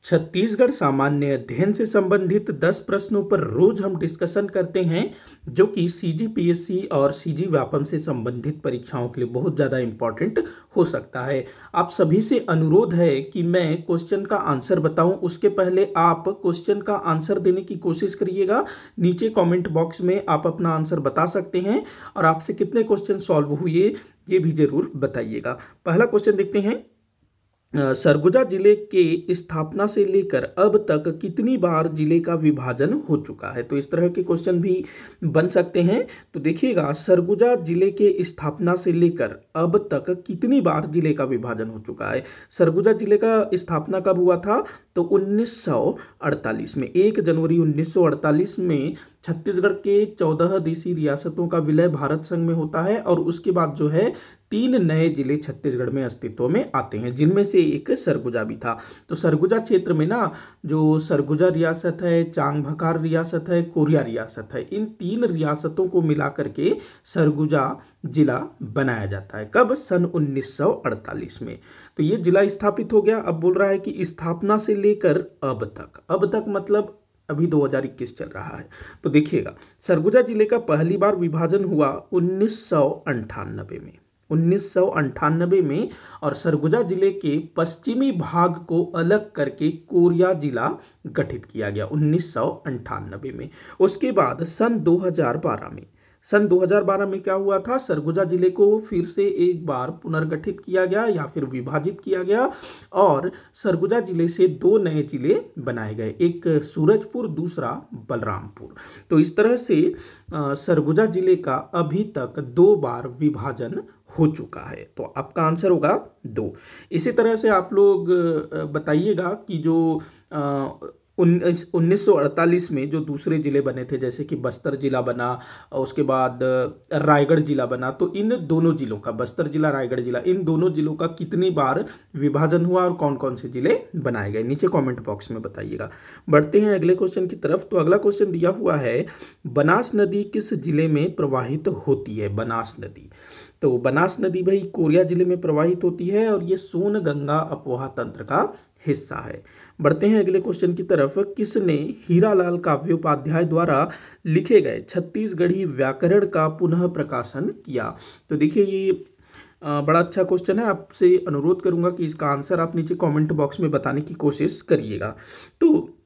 छत्तीसगढ़ सामान्य अध्ययन से संबंधित 10 प्रश्नों पर रोज हम डिस्कशन करते हैं, जो कि सीजीपीएससी और सीजी व्यापम से संबंधित परीक्षाओं के लिए बहुत ज़्यादा इंपॉर्टेंट हो सकता है। आप सभी से अनुरोध है कि मैं क्वेश्चन का आंसर बताऊं, उसके पहले आप क्वेश्चन का आंसर देने की कोशिश करिएगा। नीचे कमेंट बॉक्स में आप अपना आंसर बता सकते हैं और आपसे कितने क्वेश्चन सॉल्व हुए ये भी जरूर बताइएगा। पहला क्वेश्चन देखते हैं। सरगुजा जिले के स्थापना से लेकर अब तक कितनी बार जिले का विभाजन हो चुका है? तो इस तरह के क्वेश्चन भी बन सकते हैं। तो देखिएगा, सरगुजा जिले के स्थापना से लेकर अब तक कितनी बार जिले का विभाजन हो चुका है। सरगुजा जिले का स्थापना कब हुआ था? तो 1948 में। 1 जनवरी 1948 में छत्तीसगढ़ के 14 देशी रियासतों का विलय भारत संघ में होता है और उसके बाद जो है 3 नए जिले छत्तीसगढ़ में अस्तित्व में आते हैं, जिनमें से एक सरगुजा भी था। तो सरगुजा क्षेत्र में ना जो सरगुजा रियासत है, चांगभकार रियासत है, कोरिया रियासत है, इन 3 रियासतों को मिला करके सरगुजा जिला बनाया जाता है। कब? सन 1948 में। तो ये जिला स्थापित हो गया। अब बोल रहा है कि स्थापना से लेकर अब तक। अब तक मतलब अभी 2021 चल रहा है। तो देखिएगा, सरगुजा जिले का पहली बार विभाजन हुआ 1998 में। 1998 में और सरगुजा जिले के पश्चिमी भाग को अलग करके कोरिया जिला गठित किया गया 1998 में। उसके बाद सन 2012 में क्या हुआ था? सरगुजा जिले को फिर से एक बार पुनर्गठित किया गया या फिर विभाजित किया गया और सरगुजा जिले से 2 नए जिले बनाए गए, एक सूरजपुर, दूसरा बलरामपुर। तो इस तरह से सरगुजा जिले का अभी तक 2 बार विभाजन हो चुका है। तो आपका आंसर होगा 2। इसी तरह से आप लोग बताइएगा कि जो 1948 में जो दूसरे जिले बने थे, जैसे कि बस्तर जिला बना, उसके बाद रायगढ़ जिला बना, तो इन दोनों जिलों का, बस्तर जिला, रायगढ़ जिला, इन दोनों जिलों का कितनी बार विभाजन हुआ और कौन कौन से जिले बनाए गए? नीचे कमेंट बॉक्स में बताइएगा। बढ़ते हैं अगले क्वेश्चन की तरफ। तो अगला क्वेश्चन दिया हुआ है, बनास नदी किस जिले में प्रवाहित होती है? बनास नदी, तो बनास नदी भाई कोरिया जिले में प्रवाहित होती है और ये सोनगंगा अपवाह तंत्र का हिस्सा है। बढ़ते हैं अगले क्वेश्चन की तरफ। किसने हीरालाल काव्योपाध्याय द्वारा लिखे गए छत्तीसगढ़ी व्याकरण का पुनः प्रकाशन किया? तो देखिए, ये बड़ा अच्छा क्वेश्चन है। आपसे अनुरोध करूंगा कि इसका आंसर आप नीचे कमेंट बॉक्स में बताने की कोशिश करिएगा। तो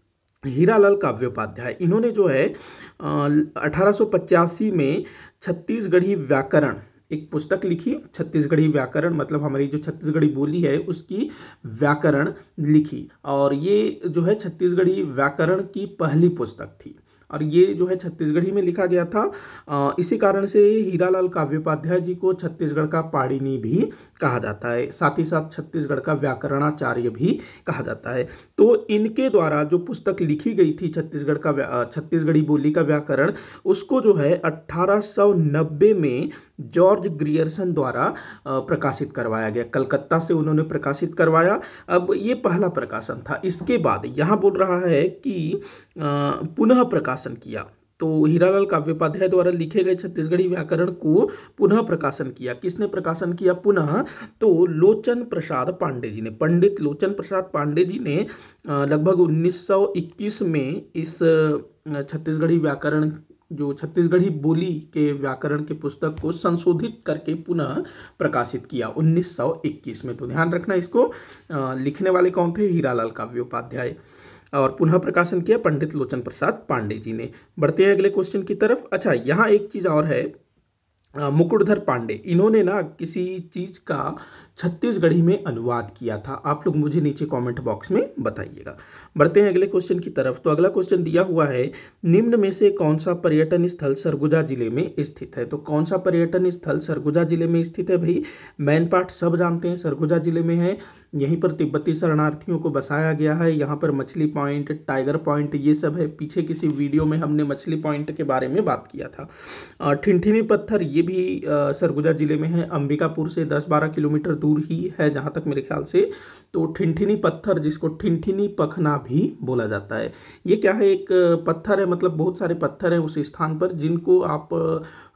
हीरालाल काव्योपाध्याय, इन्होंने जो है 1885 में छत्तीसगढ़ी व्याकरण एक पुस्तक लिखी। छत्तीसगढ़ी व्याकरण मतलब हमारी जो छत्तीसगढ़ी बोली है उसकी व्याकरण लिखी, और ये जो है छत्तीसगढ़ी व्याकरण की पहली पुस्तक थी और ये जो है छत्तीसगढ़ी में लिखा गया था। इसी कारण से हीरालाल काव्योपाध्याय जी को छत्तीसगढ़ का पाणिनि भी कहा जाता है, साथ ही साथ छत्तीसगढ़ का व्याकरणाचार्य भी कहा जाता है। तो इनके द्वारा जो पुस्तक लिखी गई थी छत्तीसगढ़ी बोली का व्याकरण, उसको जो है 1890 में जॉर्ज ग्रियर्सन द्वारा प्रकाशित करवाया गया। कलकत्ता से उन्होंने प्रकाशित करवाया। अब ये पहला प्रकाशन था। इसके बाद यहाँ बोल रहा है कि पुनः प्रकाशन किया। तो हीरालाल काव्योपाध्याय द्वारा लिखे गए छत्तीसगढ़ी व्याकरण को पुनः प्रकाशन किया। किसने प्रकाशन किया पुनः? तो लोचन प्रसाद पांडे जी ने, पंडित लोचन प्रसाद पांडे जी ने लगभग 1921 में इस छत्तीसगढ़ी व्याकरण, जो छत्तीसगढ़ी बोली के व्याकरण के पुस्तक को संशोधित करके पुनः प्रकाशित किया 1921 में। तो ध्यान रखना इसको। लिखने वाले कौन थे? हीरालाल काव्योपाध्याय, और पुनः प्रकाशन किया पंडित लोचन प्रसाद पांडे जी ने। बढ़ते हैं अगले क्वेश्चन की तरफ। अच्छा, यहाँ एक चीज और है, मुकुटधर पांडे, इन्होंने ना किसी चीज का छत्तीसगढ़ी में अनुवाद किया था। आप लोग मुझे नीचे कमेंट बॉक्स में बताइएगा। बढ़ते हैं अगले क्वेश्चन की तरफ। तो अगला क्वेश्चन दिया हुआ है, निम्न में से कौन सा पर्यटन स्थल सरगुजा जिले में स्थित है? तो कौन सा पर्यटन स्थल सरगुजा जिले में स्थित है भाई? मैनपाट सब जानते हैं सरगुजा जिले में है। यहीं पर तिब्बती शरणार्थियों को बसाया गया है। यहाँ पर मछली पॉइंट, टाइगर पॉइंट, ये सब है। पीछे किसी वीडियो में हमने मछली पॉइंट के बारे में बात किया था। ठिनठिनी पत्थर, ये भी सरगुजा जिले में है। अंबिकापुर से 10-12 किलोमीटर दूर ही है जहाँ तक मेरे ख्याल से। तो ठिनठिनी पत्थर, जिसको ठिनठिनी पखना भी बोला जाता है, ये क्या है? एक पत्थर है, मतलब बहुत सारे पत्थर हैं उस स्थान पर जिनको आप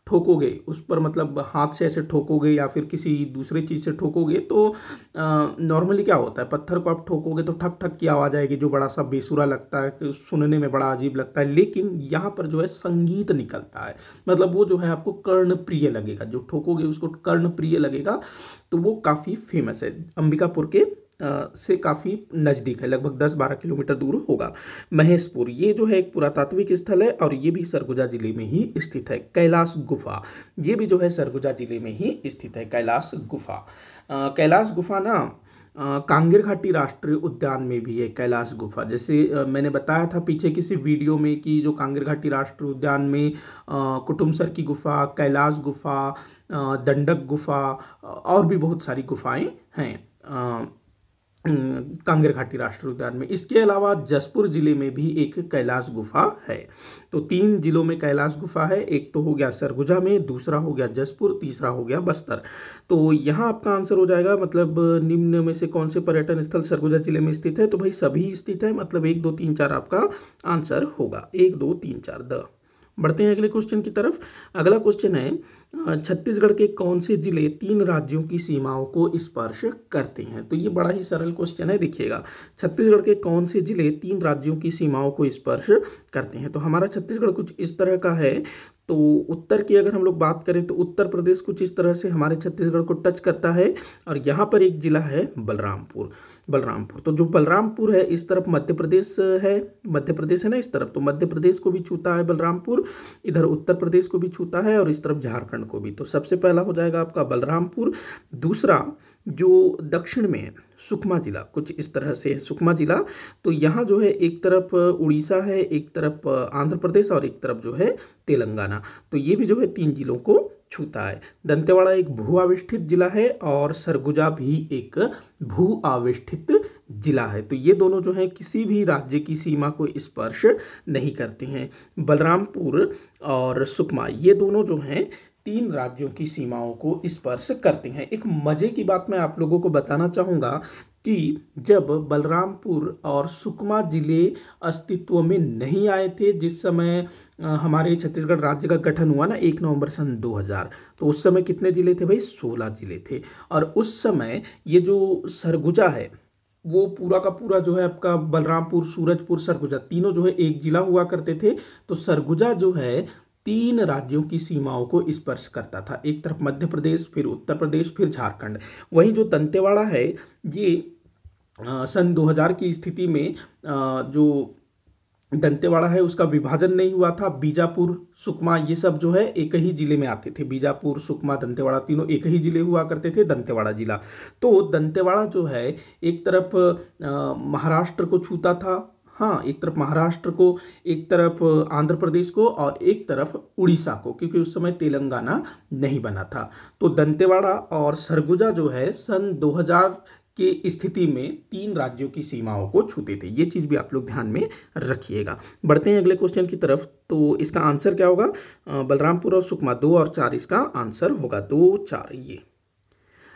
ठोकोगे उस पर, मतलब हाथ से ऐसे ठोकोगे या फिर किसी दूसरे चीज़ से ठोकोगे तो नॉर्मली क्या होता है, पत्थर को आप ठोकोगे तो ठक ठक की आवाज़ आएगी, जो बड़ा सा बेसुरा लगता है, कि सुनने में बड़ा अजीब लगता है। लेकिन यहाँ पर जो है संगीत निकलता है, मतलब वो जो है आपको कर्णप्रिय लगेगा, जो ठोकोगे उसको कर्णप्रिय लगेगा। तो वो काफ़ी फेमस है, अंबिकापुर के से काफ़ी नज़दीक है, लगभग 10-12 किलोमीटर दूर होगा। महेशपुर, ये जो है एक पुरातात्विक स्थल है और ये भी सरगुजा जिले में ही स्थित है। कैलाश गुफा, ये भी जो है सरगुजा जिले में ही स्थित है, कैलाश गुफा। कैलाश गुफा ना कांगेर घाटी राष्ट्रीय उद्यान में भी है कैलाश गुफा। जैसे मैंने बताया था पीछे किसी वीडियो में कि जो कांगेर घाटी राष्ट्रीय उद्यान में कुटुमसर की गुफा, कैलाश गुफा, दंडक गुफा और भी बहुत सारी गुफाएं हैं कांगेर घाटी राष्ट्रीय उद्यान में। इसके अलावा जसपुर जिले में भी एक कैलाश गुफा है। तो 3 जिलों में कैलाश गुफा है, एक तो हो गया सरगुजा में, दूसरा हो गया जसपुर, तीसरा हो गया बस्तर। तो यहाँ आपका आंसर हो जाएगा, मतलब निम्न में से कौन से पर्यटन स्थल सरगुजा जिले में स्थित है, तो भाई सभी स्थित है, मतलब 1 2 3 4 आपका आंसर होगा, 1 2 3 4 द। बढ़ते हैं अगले क्वेश्चन की तरफ। अगला क्वेश्चन है छत्तीसगढ़ के कौन से जिले 3 राज्यों की सीमाओं को स्पर्श करते हैं। तो ये बड़ा ही सरल क्वेश्चन है, देखिएगा, छत्तीसगढ़ के कौन से जिले 3 राज्यों की सीमाओं को स्पर्श करते हैं। तो हमारा छत्तीसगढ़ कुछ इस तरह का है। तो उत्तर की अगर हम लोग बात करें तो उत्तर प्रदेश कुछ इस तरह से हमारे छत्तीसगढ़ को टच करता है, और यहाँ पर एक जिला है बलरामपुर। बलरामपुर, तो जो बलरामपुर है इस तरफ मध्य प्रदेश है, मध्य प्रदेश है ना इस तरफ, तो मध्य प्रदेश को भी छूता है बलरामपुर, इधर उत्तर प्रदेश को भी छूता है और इस तरफ झारखंड को भी। तो सबसे पहला हो जाएगा आपका बलरामपुर। दूसरा जो दक्षिण में है सुकमा जिला, कुछ इस तरह से है सुकमा जिला। तो यहाँ जो है एक तरफ उड़ीसा है, एक तरफ आंध्र प्रदेश और एक तरफ जो है तेलंगाना। तो ये भी जो है 3 जिलों को छूता है। दंतेवाड़ा एक भू आविष्ठित जिला है और सरगुजा भी एक भू आविष्ठित जिला है। तो ये दोनों जो हैं किसी भी राज्य की सीमा को स्पर्श नहीं करते हैं। बलरामपुर और सुकमा ये दोनों जो हैं 3 राज्यों की सीमाओं को स्पर्श करते हैं। एक मजे की बात मैं आप लोगों को बताना चाहूँगा कि जब बलरामपुर और सुकमा जिले अस्तित्व में नहीं आए थे, जिस समय हमारे छत्तीसगढ़ राज्य का गठन हुआ ना 1 नवंबर सन 2000, तो उस समय कितने जिले थे भाई, 16 जिले थे। और उस समय ये जो सरगुजा है वो पूरा का पूरा जो है आपका बलरामपुर, सूरजपुर, सरगुजा तीनों जो है एक जिला हुआ करते थे। तो सरगुजा जो है 3 राज्यों की सीमाओं को स्पर्श करता था, एक तरफ मध्य प्रदेश, फिर उत्तर प्रदेश, फिर झारखंड। वहीं जो दंतेवाड़ा है ये सन 2000 की स्थिति में जो दंतेवाड़ा है उसका विभाजन नहीं हुआ था। बीजापुर, सुकमा ये सब जो है एक ही जिले में आते थे। बीजापुर, सुकमा, दंतेवाड़ा तीनों एक ही जिले हुआ करते थे, दंतेवाड़ा जिला। तो दंतेवाड़ा जो है एक तरफ महाराष्ट्र को छूता था, हाँ एक तरफ महाराष्ट्र को, एक तरफ आंध्र प्रदेश को और एक तरफ उड़ीसा को, क्योंकि उस समय तेलंगाना नहीं बना था। तो दंतेवाड़ा और सरगुजा जो है सन 2000 की स्थिति में 3 राज्यों की सीमाओं को छूते थे। ये चीज़ भी आप लोग ध्यान में रखिएगा। बढ़ते हैं अगले क्वेश्चन की तरफ। तो इसका आंसर क्या होगा, बलरामपुर और सुकमा 2 और 4 इसका आंसर होगा, 2 4 ये।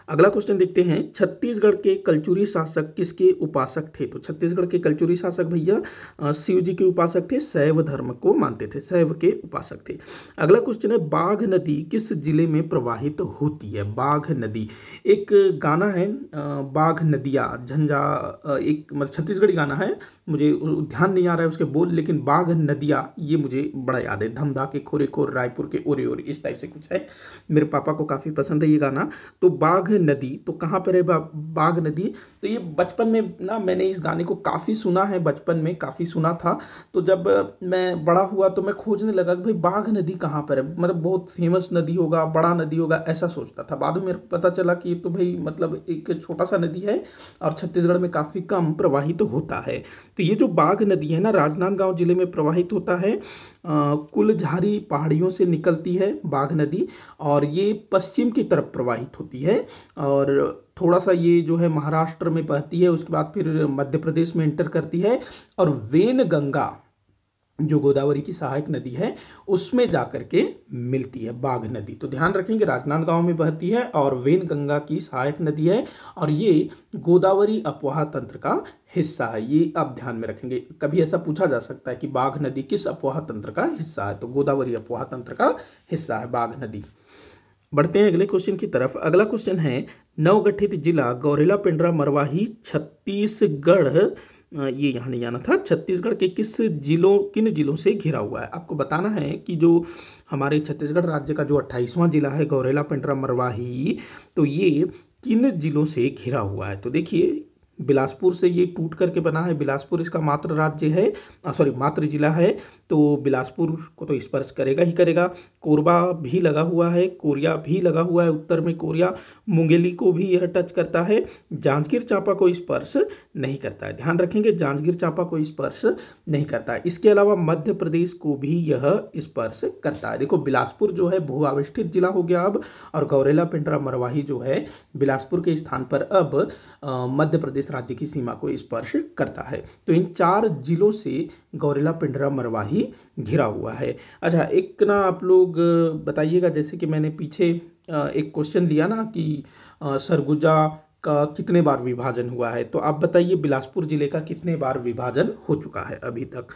अगला क्वेश्चन देखते हैं, छत्तीसगढ़ के कलचुरी शासक किसके उपासक थे। तो छत्तीसगढ़ के कलचुरी शासक भैया शिव जी के उपासक थे, शैव धर्म को मानते थे, शैव के उपासक थे। अगला क्वेश्चन है, बाघ नदी किस जिले में प्रवाहित होती है। बाघ नदी, एक गाना है बाघ नदिया झंझा, एक मतलब छत्तीसगढ़ी गाना है, मुझे ध्यान नहीं आ रहा है उसके बोल, लेकिन बाघ नदिया ये मुझे बड़ा याद है। धमधा के खोरे खोर, रायपुर के ओरे ओरे, इस टाइप से कुछ है। मेरे पापा को काफ़ी पसंद है ये गाना। तो बाघ नदी तो कहाँ पर है बाघ नदी, तो ये बचपन में ना मैंने इस गाने को काफ़ी सुना है, बचपन में काफ़ी सुना था। तो जब मैं बड़ा हुआ तो मैं खोजने लगा कि भाई बाघ नदी कहाँ पर है, मतलब बहुत फेमस नदी होगा, बड़ा नदी होगा, ऐसा सोचता था। बाद में मेरे को पता चला कि ये तो भाई मतलब एक छोटा सा नदी है और छत्तीसगढ़ में काफ़ी कम प्रवाहित होता है। तो ये जो बाघ नदी है ना राजनांदगांव जिले में प्रवाहित होता है। कुलझारी पहाड़ियों से निकलती है बाघ नदी और ये पश्चिम की तरफ प्रवाहित होती है और थोड़ा सा ये जो है महाराष्ट्र में बहती है, उसके बाद फिर मध्य प्रदेश में एंटर करती है और वेनगंगा जो गोदावरी की सहायक नदी है उसमें जाकर के मिलती है, बाघ नदी। तो ध्यान रखेंगे राजनांदगांव में बहती है और वेनगंगा की सहायक नदी है और ये गोदावरी अपवाह तंत्र का हिस्सा है। ये आप ध्यान में रखेंगे, कभी ऐसा पूछा जा सकता है कि बाघ नदी किस अपवाह तंत्र का हिस्सा है, तो गोदावरी अपवाह तंत्र का हिस्सा है बाघ नदी। बढ़ते हैं अगले क्वेश्चन की तरफ। अगला क्वेश्चन है नवगठित जिला गौरेला पेंड्रा मरवाही छत्तीसगढ़, ये यहाँ नहीं आना था, छत्तीसगढ़ के किन जिलों से घिरा हुआ है। आपको बताना है कि जो हमारे छत्तीसगढ़ राज्य का जो 28वां जिला है गौरेला पेंड्रा मरवाही, तो ये किन जिलों से घिरा हुआ है। तो देखिए बिलासपुर से ये टूट करके बना है, बिलासपुर इसका मात्र राज्य है, मात्र जिला है, तो बिलासपुर को तो स्पर्श करेगा ही करेगा। कोरबा भी लगा हुआ है, कोरिया भी लगा हुआ है, उत्तर में कोरिया, मुंगेली को भी यह टच करता है, जांजगीर चांपा को स्पर्श नहीं करता है। ध्यान रखेंगे जांजगीर चांपा को स्पर्श नहीं करता है। इसके अलावा मध्य प्रदेश को भी यह स्पर्श करता है। देखो बिलासपुर जो है भू आविष्ठित जिला हो गया अब, और गौरेला पेंड्रा मरवाही जो है बिलासपुर के स्थान पर अब मध्य प्रदेश राज्य की सीमा को स्पर्श करता है। तो इन 4 जिलों से गौरेला पेंड्रा मरवाही घिरा हुआ है। अच्छा, एक ना आप लोग बताइएगा, जैसे कि मैंने पीछे एक क्वेश्चन लिया ना कि सरगुजा का कितने बार विभाजन हुआ है, तो आप बताइए बिलासपुर जिले का कितने बार विभाजन हो चुका है अभी तक।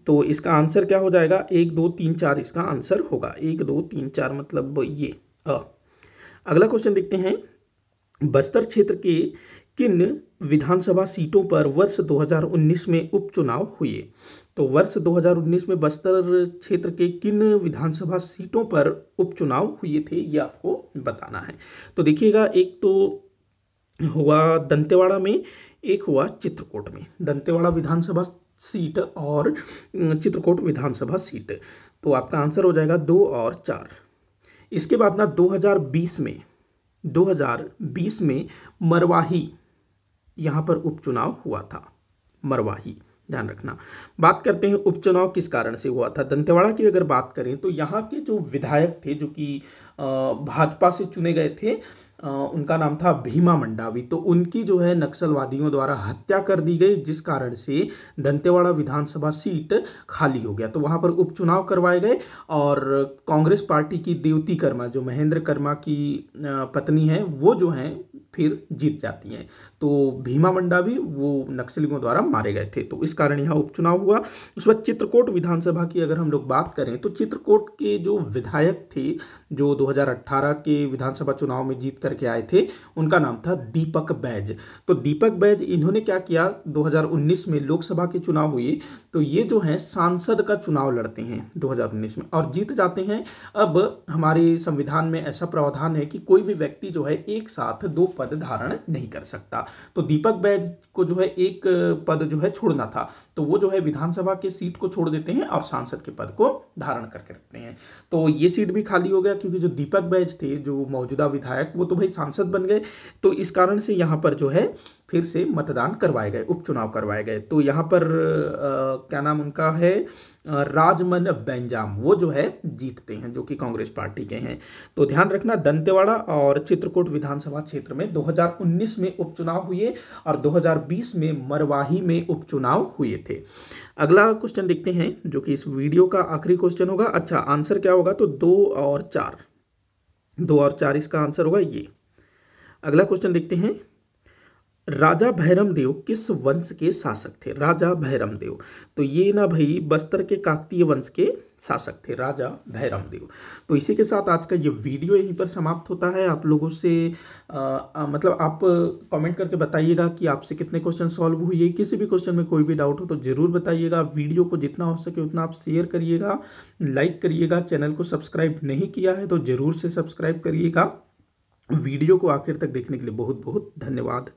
तो इसका आंसर क्या हो जाएगा, 1 2 3 4 इसका आंसर होगा, 1 2 3 4 मतलब ये। अगला क्वेश्चन देखते हैं, बस्तर क्षेत्र के किन विधानसभा सीटों पर वर्ष 2019 में उपचुनाव हुए। तो वर्ष 2019 में बस्तर क्षेत्र के किन विधानसभा सीटों पर उपचुनाव हुए थे, ये आपको बताना है। तो देखिएगा, एक तो हुआ दंतेवाड़ा में, एक हुआ चित्रकूट में। दंतेवाड़ा विधानसभा सीट और चित्रकूट विधानसभा सीट। तो आपका आंसर हो जाएगा 2 और 4। इसके बाद ना 2020 में मरवाही, यहाँ पर उपचुनाव हुआ था, मरवाही, ध्यान रखना। बात करते हैं उपचुनाव किस कारण से हुआ था। दंतेवाड़ा की अगर बात करें तो यहाँ के जो विधायक थे जो कि भाजपा से चुने गए थे, उनका नाम था भीमा मंडावी। तो उनकी जो है नक्सलवादियों द्वारा हत्या कर दी गई, जिस कारण से दंतेवाड़ा विधानसभा सीट खाली हो गया। तो वहाँ पर उपचुनाव करवाए गए और कांग्रेस पार्टी की देवती कर्मा, जो महेंद्र कर्मा की पत्नी है, वो जो हैं फिर जीत जाती हैं। तो भीमा मंडावी वो नक्सलियों द्वारा मारे गए थे, तो इस कारण यहाँ उपचुनाव हुआ। उस वक्त चित्रकूट विधानसभा की अगर हम लोग बात करें तो चित्रकूट के जो विधायक थे जो 2018 के विधानसभा चुनाव में जीत करके आए थे, उनका नाम था दीपक बैज। तो दीपक बैज इन्होंने क्या किया, 2019 में लोकसभा के चुनाव हुए, तो ये जो है सांसद का चुनाव लड़ते हैं 2019 में और जीत जाते हैं। अब हमारे संविधान में ऐसा प्रावधान है कि कोई भी व्यक्ति जो है एक साथ 2 पद धारण नहीं कर सकता। तो दीपक बैज को जो है एक पद जो है छोड़ना था, तो वो जो है विधानसभा के सीट को छोड़ देते हैं और सांसद के पद को धारण करके रखते हैं। तो ये सीट भी खाली हो गया क्योंकि जो दीपक बैज थे, जो मौजूदा विधायक, वो तो भाई सांसद बन गए। तो इस कारण से यहाँ पर जो है फिर से मतदान करवाए गए, उपचुनाव करवाए गए। तो यहाँ पर क्या नाम उनका है, राजमन बेंजाम, वो जो है जीतते हैं, जो कि कांग्रेस पार्टी के हैं। तो ध्यान रखना, दंतेवाड़ा और चित्रकूट विधानसभा क्षेत्र में 2019 में उपचुनाव हुए और 2020 में मरवाही में उपचुनाव हुए थे। अगला क्वेश्चन देखते हैं, जो कि इस वीडियो का आखिरी क्वेश्चन होगा। अच्छा, आंसर क्या होगा, तो 2 और 4 इसका आंसर होगा ये। अगला क्वेश्चन देखते हैं, राजा भैरम देव किस वंश के शासक थे। राजा भैरम देव, तो ये ना भाई बस्तर के काकतीय वंश के शासक थे राजा भैरम देव। तो इसी के साथ आज का ये वीडियो यहीं पर समाप्त होता है। आप लोगों से मतलब आप कमेंट करके बताइएगा कि आपसे कितने क्वेश्चन सॉल्व हुए। किसी भी क्वेश्चन में कोई भी डाउट हो तो ज़रूर बताइएगा। वीडियो को जितना हो सके उतना आप शेयर करिएगा, लाइक करिएगा। चैनल को सब्सक्राइब नहीं किया है तो ज़रूर से सब्सक्राइब करिएगा। वीडियो को आखिर तक देखने के लिए बहुत बहुत धन्यवाद।